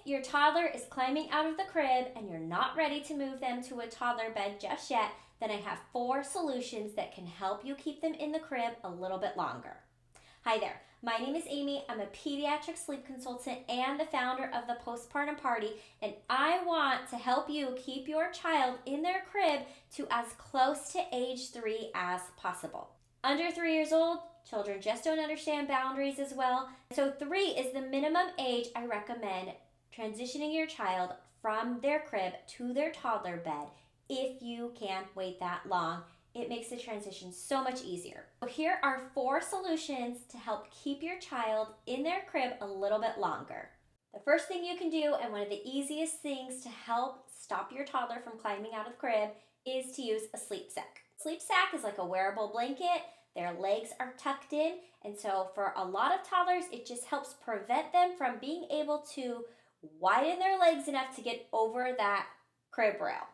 your toddler is climbing out of the crib and you're not ready to move them to a toddler bed just yet, then I have 4 solutions that can help you keep them in the crib a little bit longer. Hi there, my name is Amy. I'm a pediatric sleep consultant and the founder of the Postpartum Party, and I want to help you keep your child in their crib to as close to age 3 as possible. Under 3 years old, children just don't understand boundaries as well. So 3 is the minimum age I recommend transitioning your child from their crib to their toddler bed if you can't wait that long. It makes the transition so much easier. So here are 4 solutions to help keep your child in their crib a little bit longer. The first thing you can do, and one of the easiest things to help stop your toddler from climbing out of the crib, is to use a sleep sack. Sleep sack is like a wearable blanket. Their legs are tucked in, and so for a lot of toddlers, it just helps prevent them from being able to widen their legs enough to get over that crib rail.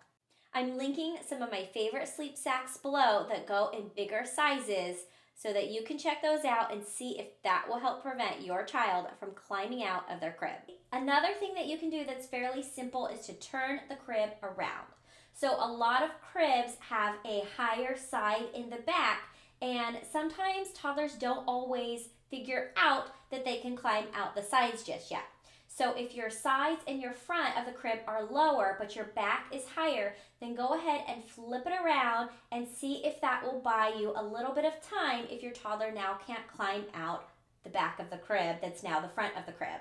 I'm linking some of my favorite sleep sacks below that go in bigger sizes so that you can check those out and see if that will help prevent your child from climbing out of their crib. Another thing that you can do that's fairly simple is to turn the crib around. So a lot of cribs have a higher side in the back, and sometimes toddlers don't always figure out that they can climb out the sides just yet. So if your sides and your front of the crib are lower, but your back is higher, then go ahead and flip it around and see if that will buy you a little bit of time if your toddler now can't climb out the back of the crib that's now the front of the crib.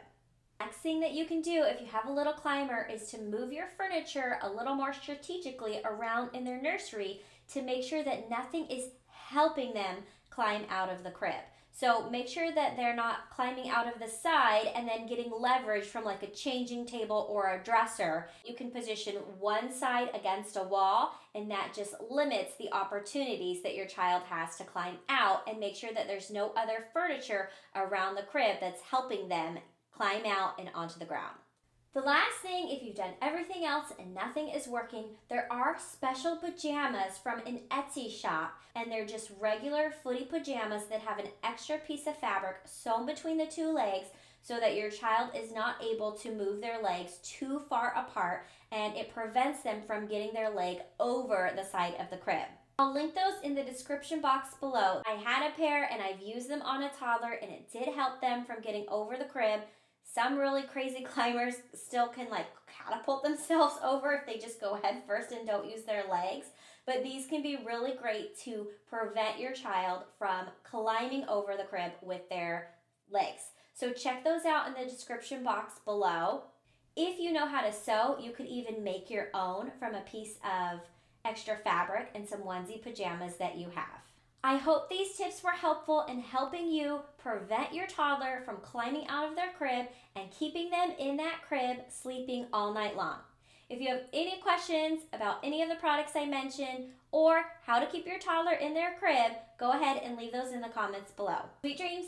Next thing that you can do if you have a little climber is to move your furniture a little more strategically around in their nursery to make sure that nothing is helping them climb out of the crib. So make sure that they're not climbing out of the side and then getting leverage from like a changing table or a dresser. You can position one side against a wall, and that just limits the opportunities that your child has to climb out, and make sure that there's no other furniture around the crib that's helping them climb out and onto the ground. The last thing, if you've done everything else and nothing is working, there are special pajamas from an Etsy shop, and they're just regular footy pajamas that have an extra piece of fabric sewn between the 2 legs so that your child is not able to move their legs too far apart, and it prevents them from getting their leg over the side of the crib. I'll link those in the description box below. I had a pair and I've used them on a toddler, and it did help them from getting over the crib. Some really crazy climbers still can like catapult themselves over if they just go head first and don't use their legs. But these can be really great to prevent your child from climbing over the crib with their legs. So check those out in the description box below. If you know how to sew, you could even make your own from a piece of extra fabric and some onesie pajamas that you have. I hope these tips were helpful in helping you prevent your toddler from climbing out of their crib and keeping them in that crib sleeping all night long. If you have any questions about any of the products I mentioned or how to keep your toddler in their crib, go ahead and leave those in the comments below. Sweet dreams!